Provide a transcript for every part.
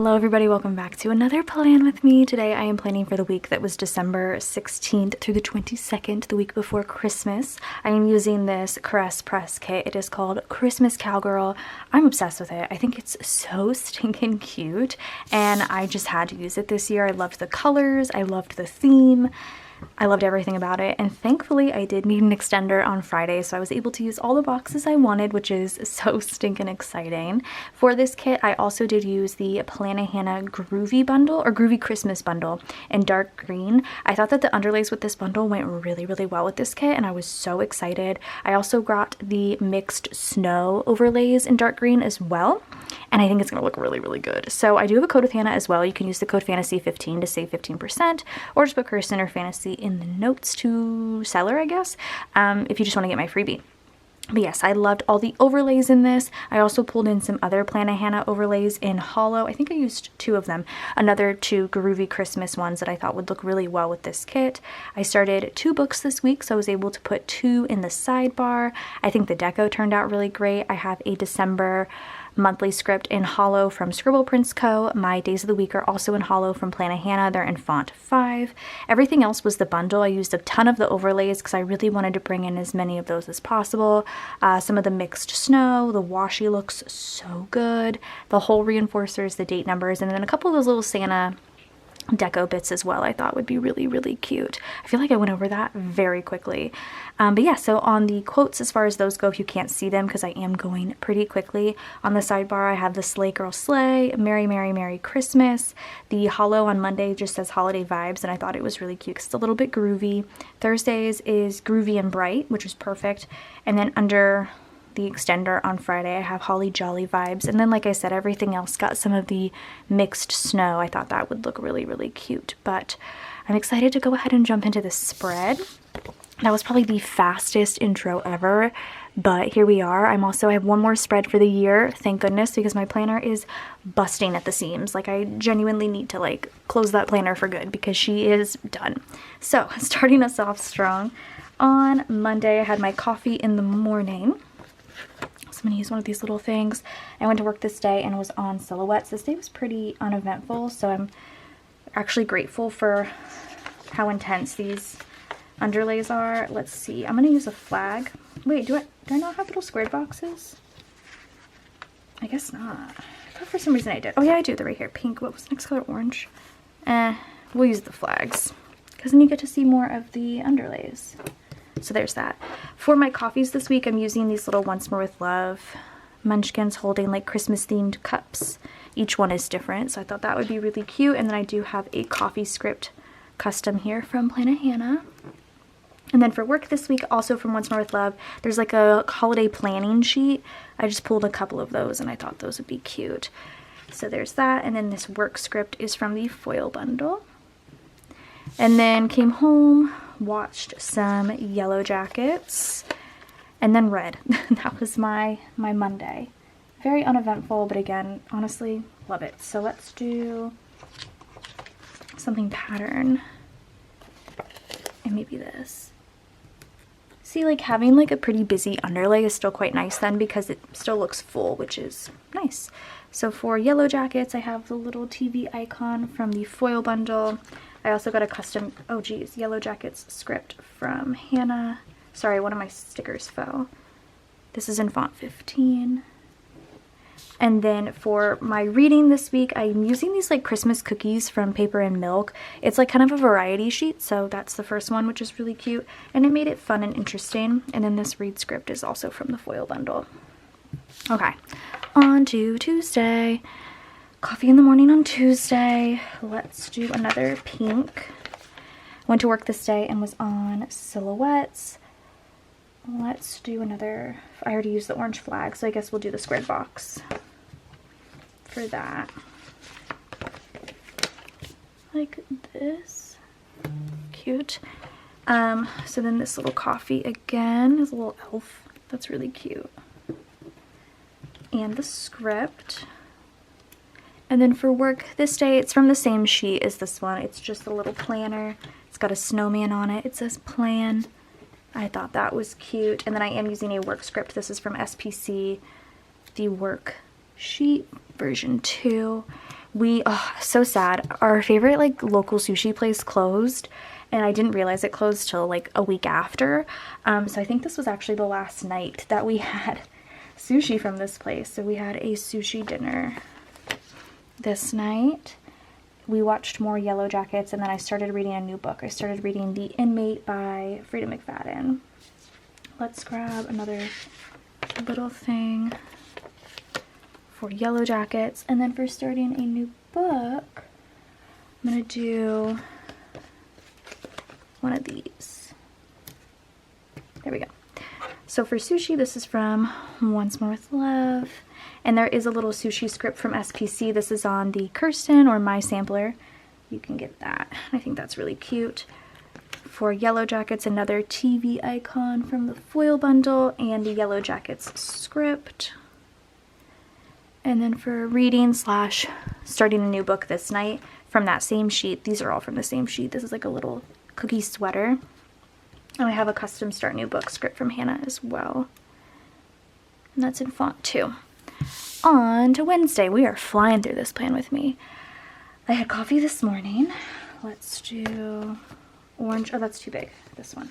Hello everybody, welcome back to another plan with me. Today I am planning for the week that was December 16th through the 22nd, the week before Christmas. I am using this CaressPress kit. It is called Christmas Cowgirl. I'm obsessed with it. I think it's so stinking cute and I just had to use it this year. I loved the colors, I loved the theme. I loved everything about it, and thankfully I did need an extender on Friday, so I was able to use all the boxes I wanted, which is so stinking exciting. For this kit, I also did use the Hannah Groovy bundle, or Groovy Christmas bundle in dark green. I thought that the underlays with this bundle went really well with this kit, and I was so excited. I also got the mixed snow overlays in dark green as well, and I think it's going to look really good. So I do have a code with Hannah as well. You can use the code FANTASY15 to save 15%, or just put Kirsten or Fantasy in the notes to seller, I guess, if you just want to get my freebie. But yes, I loved all the overlays in this. I also pulled in some other Hannah overlays in hollow. I think I used 2 of them. Another 2 Groovy Christmas ones that I thought would look really well with this kit. I started 2 books this week, so I was able to put 2 in the sidebar. I think the deco turned out really great. I have a December monthly script in hollow from Scribble Prints Co. My days of the week are also in hollow from Hannah. They're in font 5. Everything else was the bundle. I used a ton of the overlays because I really wanted to bring in as many of those as possible. Some of the mixed snow, the washi looks so good. The whole reinforcers, the date numbers, and then a couple of those little Santa deco bits as well I thought would be really cute. I feel like I went over that very quickly. But yeah, so on the quotes, as far as those go, if you can't see them because I am going pretty quickly, on the sidebar I have the Slay Girl Slay, Merry Christmas. The hollow on Monday just says holiday vibes, and I thought it was really cute because it's a little bit groovy. Thursdays is groovy and bright, which is perfect. And then under the extender on Friday I have holly jolly vibes, and then like I said, everything else got some of the mixed snow. I thought that would look really cute, but I'm excited to go ahead and jump into the spread. That was probably the fastest intro ever, but here we are. I have one more spread for the year, thank goodness, because my planner is busting at the seams. Like, I genuinely need to like close that planner for good because she is done. So starting us off strong, on Monday I had my coffee in the morning. I'm going to use one of these little things. I went to work this day and was on silhouettes. This day was pretty uneventful, so I'm actually grateful for how intense these underlays are. Let's see. I'm going to use a flag. Wait, do I not have little squared boxes? I guess not. I thought for some reason I did. Oh yeah, I do. They're right here. Pink. What was the next color? Orange. We'll use the flags because then you get to see more of the underlays. So there's that. For my coffees this week, I'm using these little Once More with Love munchkins holding like Christmas themed cups. Each one is different, so I thought that would be really cute. And then I do have a coffee script custom here from Hannah. And then for work this week, also from Once More with Love, there's like a holiday planning sheet. I just pulled a couple of those and I thought those would be cute. So there's that. And then this work script is from the foil bundle. And then came home, watched some Yellow Jackets, and then read. That was my Monday. Very uneventful, but again, honestly, love it. So let's do something pattern, and maybe this. See, like having like a pretty busy underlay is still quite nice then because it still looks full, which is nice. So for Yellow Jackets, I have the little TV icon from the foil bundle. I also got a custom, Yellow Jackets script from Hannah. Sorry, one of my stickers fell. This is in font 15. And then for my reading this week, I'm using these like Christmas cookies from Paper and Milk. It's like kind of a variety sheet, so that's the first one, which is really cute. And it made it fun and interesting. And then this read script is also from the foil bundle. Okay, on to Tuesday. Coffee in the morning on Tuesday. Let's do another pink. Went to work this day and was on silhouettes. Let's do another, I already used the orange flag, so I guess we'll do the squared box for that. Like this. Cute. So then this little coffee again is a little elf. That's really cute. And the script. And then for work this day, it's from the same sheet as this one. It's just a little planner. It's got a snowman on it. It says plan. I thought that was cute. And then I am using a work script. This is from SPC, the work sheet version 2. So sad. Our favorite like local sushi place closed, and I didn't realize it closed till like a week after. So I think this was actually the last night that we had sushi from this place. So we had a sushi dinner this night. We watched more Yellow Jackets, and then I started reading a new book. I started reading The Inmate by Frida McFadden. Let's grab another little thing for Yellow Jackets. And then for starting a new book, I'm going to do one of these. There we go. So for sushi, this is from Once More With Love. And there is a little sushi script from SPC. This is on the Kirsten or My Sampler. You can get that. I think that's really cute. For Yellow Jackets, another TV icon from the foil bundle and the Yellow Jackets script. And then for reading / starting a new book this night from that same sheet. These are all from the same sheet. This is like a little cookie sweater. And I have a custom start new book script from Hannah as well. And that's in font too. On to Wednesday. We are flying through this plan with me. I had coffee this morning. Let's do orange. Oh, that's too big. This one.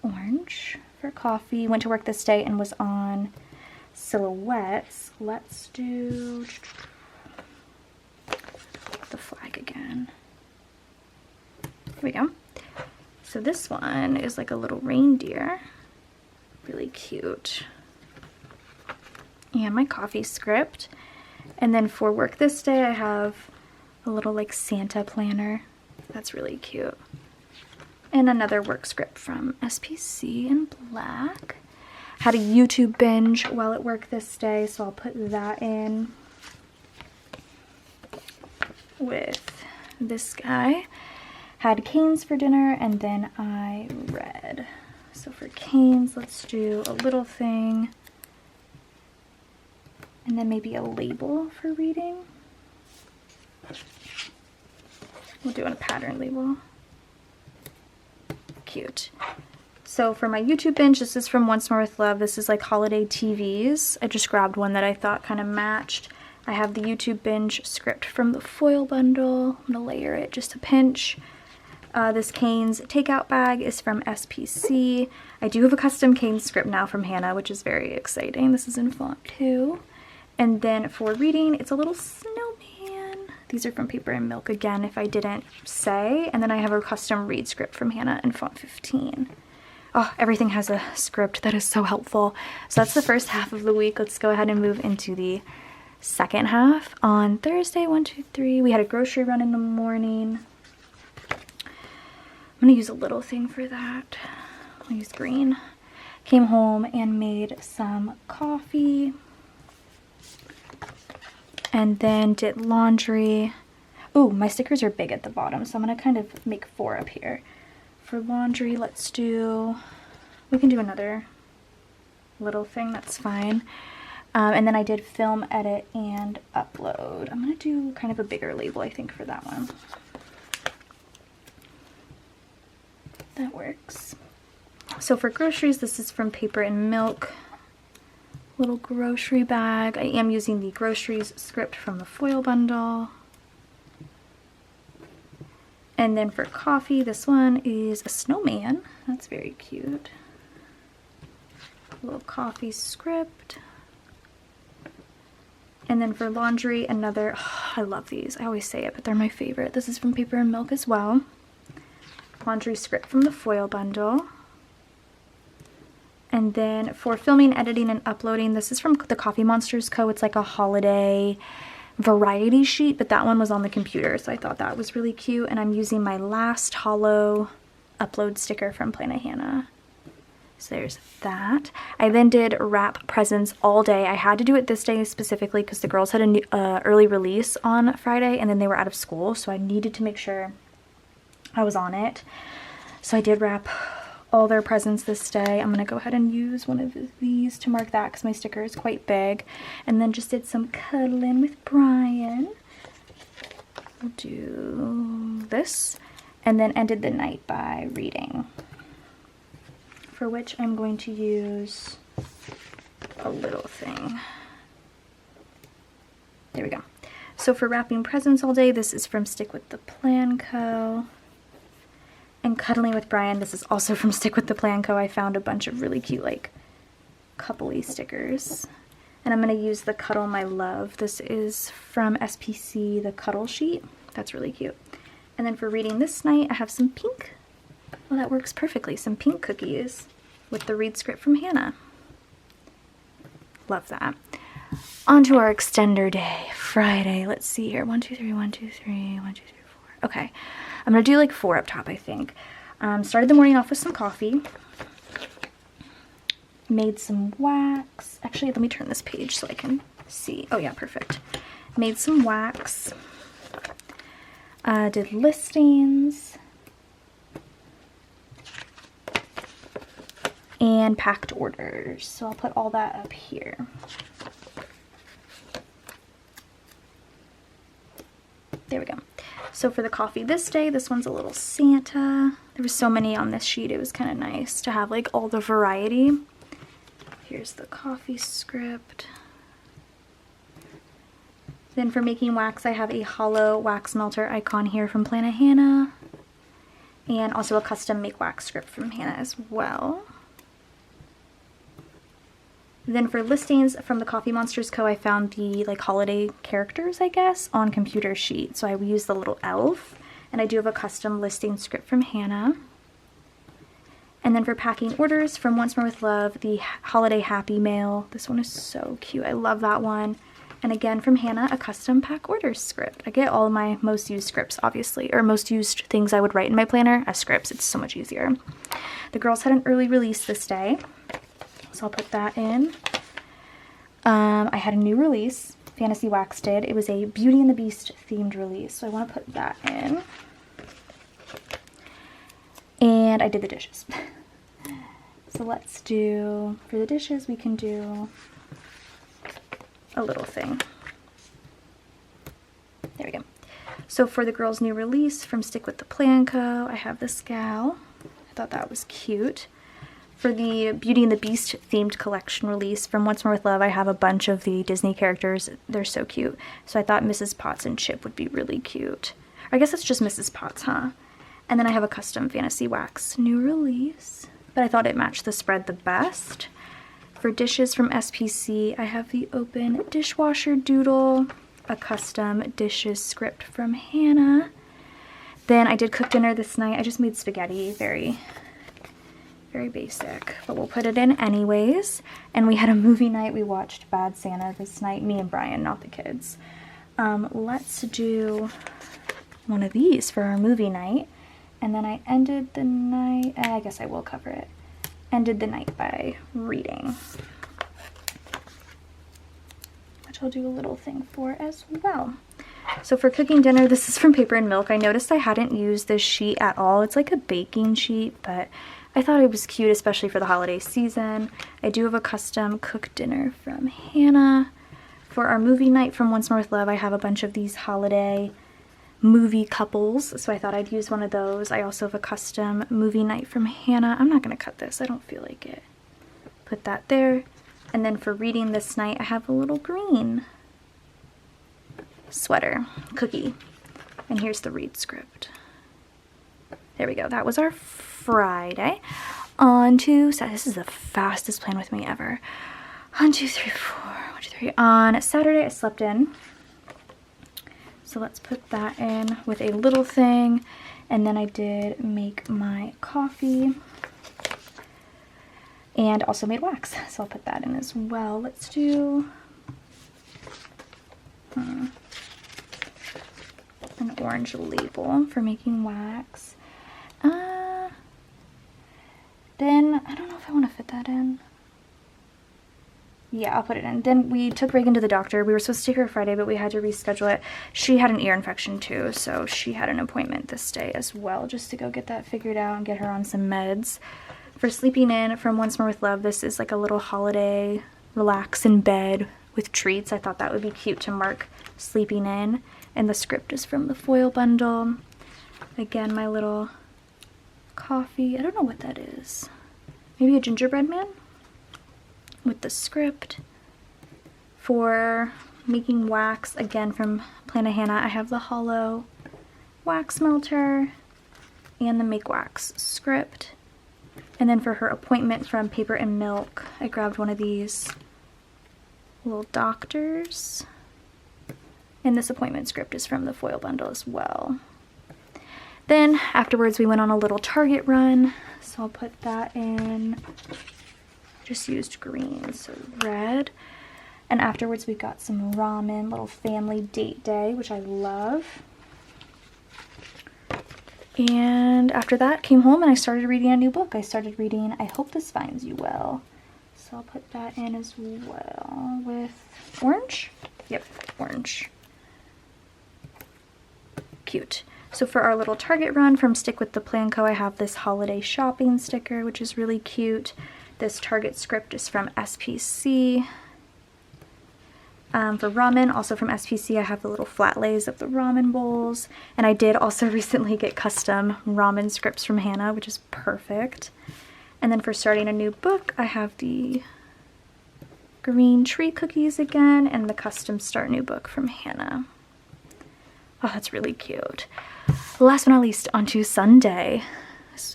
Orange for coffee. Went to work this day and was on silhouettes. Let's do the flag again. Here we go. So this one is like a little reindeer. Really cute. And my coffee script. And then for work this day, I have a little like Santa planner. That's really cute. And another work script from SPC in black. Had a YouTube binge while at work this day, so I'll put that in with this guy. Had Cane's for dinner, and then I read. So for Cane's, let's do a little thing. And then maybe a label for reading. We'll do a pattern label. Cute. So for my YouTube binge, this is from Once More With Love. This is like holiday TVs. I just grabbed one that I thought kind of matched. I have the YouTube binge script from the foil bundle. I'm gonna layer it just a pinch. This Cane's takeout bag is from SPC. I do have a custom Cane's script now from Hannah, which is very exciting. This is in font too. And then for reading, it's a little snowman. These are from Paper and Milk again, if I didn't say. And then I have a custom read script from Hannah in font 15. Oh, everything has a script. That is so helpful. So that's the first half of the week. Let's go ahead and move into the second half. On Thursday, 1, 2, 3, we had a grocery run in the morning. I'm gonna use a little thing for that. I'll use green. Came home and made some coffee. And then did laundry. Ooh, my stickers are big at the bottom, so I'm gonna kind of make 4 up here. For laundry, we can do another little thing, that's fine. And then I did film, edit, and upload. I'm gonna do kind of a bigger label, I think, for that one. That works. So for groceries, this is from Paper and Milk. Little grocery bag. I am using the groceries script from the foil bundle. And then for coffee, this one is a snowman. That's very cute. A little coffee script. And then for laundry, another, I love these. I always say it, but they're my favorite. This is from Paper and Milk as well. Laundry script from the foil bundle. And then for filming, editing, and uploading, this is from the Coffee Monsters Co. It's like a holiday variety sheet, but that one was on the computer, so I thought that was really cute. And I'm using my last hollow upload sticker from Planet Hannah. So there's that. I then did wrap presents all day. I had to do it this day specifically because the girls had an early release on Friday, and then they were out of school, so I needed to make sure I was on it. So I did wrap all their presents this day. I'm gonna go ahead and use one of these to mark that because my sticker is quite big. And then just did some cuddling with Brian. We'll do this. And then ended the night by reading, for which I'm going to use a little thing. There we go. So for wrapping presents all day, this is from Stick with the Plan Co. And Cuddling with Brian, this is also from Stick with the Plan Co. I found a bunch of really cute, like, couple-y stickers. And I'm going to use the Cuddle My Love. This is from SPC, the Cuddle Sheet. That's really cute. And then for reading this night, I have some pink. Well, that works perfectly. Some pink cookies with the read script from Hannah. Love that. On to our extender day, Friday. Let's see here. 1, 2, 3, 1, 2, 3, 1, 2, 3, 4. Okay. I'm going to do like 4 up top, I think. Started the morning off with some coffee. Made some wax. Actually, let me turn this page so I can see. Oh yeah, perfect. Made some wax. Did listings. And packed orders. So I'll put all that up here. There we go. So for the coffee this day, this one's a little Santa. There were so many on this sheet. It was kind of nice to have like all the variety. Here's the coffee script. Then for making wax, I have a hollow wax melter icon here from Planet Hannah. And also a custom make wax script from Hannah as well. Then for listings from the Coffee Monsters Co., I found the like holiday characters, I guess, on computer sheet. So I used the little elf, and I do have a custom listing script from Hannah. And then for packing orders from Once More With Love, the Holiday Happy Mail. This one is so cute. I love that one. And again from Hannah, a custom pack orders script. I get all of my most used scripts, obviously, or most used things I would write in my planner as scripts. It's so much easier. The girls had an early release this day, so I'll put that in. I had a new release, Fantasy Wax did. It was a Beauty and the Beast themed release, so I want to put that in. And I did the dishes. So let's do, for the dishes, we can do a little thing. There we go. So for the girls' new release from Stick with the Plan Co., I have this gal. I thought that was cute. For the Beauty and the Beast themed collection release from Once More With Love, I have a bunch of the Disney characters. They're so cute. So I thought Mrs. Potts and Chip would be really cute. I guess it's just Mrs. Potts, huh? And then I have a custom Fantasy Wax new release, but I thought it matched the spread the best. For dishes from SPC, I have the open dishwasher doodle, a custom dishes script from Hannah. Then I did cook dinner this night. I just made spaghetti, very basic, but we'll put it in anyways. And we had a movie night. We watched Bad Santa this night, me and Brian, not the kids. Let's do one of these for our movie night. And then I ended the night, I guess I will cover it, ended the night by reading, which I'll do a little thing for as well. So for cooking dinner, this is from Paper and Milk. I noticed I hadn't used this sheet at all. It's like a baking sheet, but I thought it was cute, especially for the holiday season. I do have a custom cooked dinner from Hannah. For our movie night from Once More With Love, I have a bunch of these holiday movie couples, so I thought I'd use one of those. I also have a custom movie night from Hannah. I'm not going to cut this. I don't feel like it. Put that there. And then for reading this night, I have a little green sweater cookie. And here's the read script. There we go. That was our Friday. On to, so this is the fastest plan with me ever. 1, 2, 3, 4. 1, 2, 3. On Saturday, I slept in. So let's put that in with a little thing. And then I did make my coffee and also made wax. So I'll put that in as well. Let's do an orange label for making wax. Then I don't know if I want to fit that in. Yeah, I'll put it in. Then we took Reagan to the doctor. We were supposed to take her Friday, but we had to reschedule it. She had an ear infection too, so she had an appointment this day as well, just to go get that figured out and get her on some meds. For sleeping in from Once More With Love, this is like a little holiday relax in bed with treats. I thought that would be cute to mark sleeping in. And the script is from the foil bundle. Again, my little coffee. I don't know what that is. Maybe a gingerbread man? With the script. For making wax, again from Plan of Hannah. I have the hollow wax melter and the Make Wax script. And then for her appointment from Paper and Milk, I grabbed one of these little doctors. And this appointment script is from the foil bundle as well. Then afterwards we went on a little Target run, so I'll put that in. Just used green, so red. And afterwards we got some ramen, little family date day, which I love. And after that, came home and I started reading a new book. I started reading I Hope This Finds You Well. So I'll put that in as well with orange. Yep, orange. Cute. So for our little Target run from Stick with the Plan Co., I have this holiday shopping sticker, which is really cute. This Target script is from SPC. For ramen, also from SPC, I have the little flat lays of the ramen bowls. And I did also recently get custom ramen scripts from Hannah, which is perfect. And then for starting a new book, I have the green tree cookies again and the custom start new book from Hannah. Oh, that's really cute. Last but not least, onto Sunday.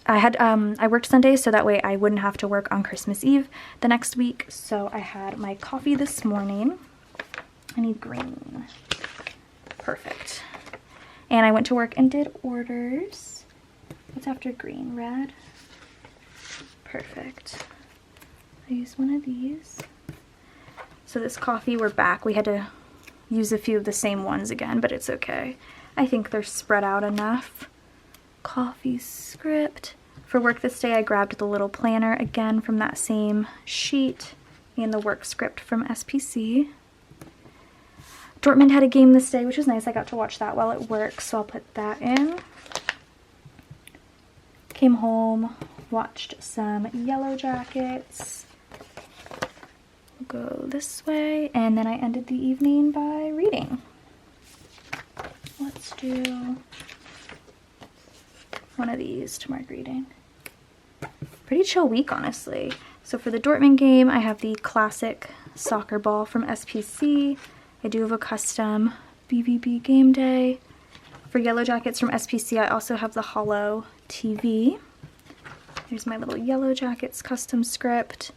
I worked Sunday so that way I wouldn't have to work on Christmas Eve the next week. So I had my coffee this morning. I need green. Perfect. And I went to work and did orders. What's after green? Red? Perfect. I used one of these. So this coffee, we're back. We had to use a few of the same ones again, but it's okay. I think they're spread out enough. Coffee script. For work this day, I grabbed the little planner again from that same sheet and the work script from SPC. Dortmund had a game this day, which was nice. I got to watch that while at work, so I'll put that in. Came home, watched some Yellow Jackets. We'll go this way, and then I ended the evening by reading. Let's do one of these to mark reading. Pretty chill week, honestly. So for the Dortmund game, I have the classic soccer ball from SPC. I do have a custom BBB game day. For Yellow Jackets from SPC, I also have the hollow TV. There's my little Yellow Jackets custom script.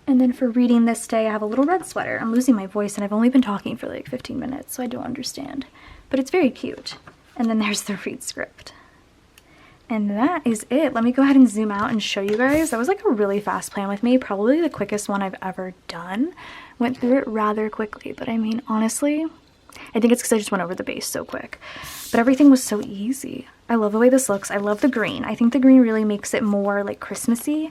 And then for reading this day, I have a little red sweater. I'm losing my voice and I've only been talking for like 15 minutes, so I don't understand. But it's very cute. And then there's the read script. And that is it. Let me go ahead and zoom out and show you guys. That was like a really fast plan with me. Probably the quickest one I've ever done. Went through it rather quickly, but I mean, honestly, I think it's because I just went over the base so quick. But everything was so easy. I love the way this looks. I love the green. I think the green really makes it more like Christmassy.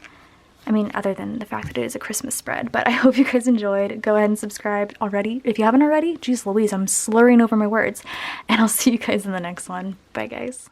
I mean, other than the fact that it is a Christmas spread. But I hope you guys enjoyed. Go ahead and subscribe already. If you haven't already, geez Louise, I'm slurring over my words. And I'll see you guys in the next one. Bye, guys.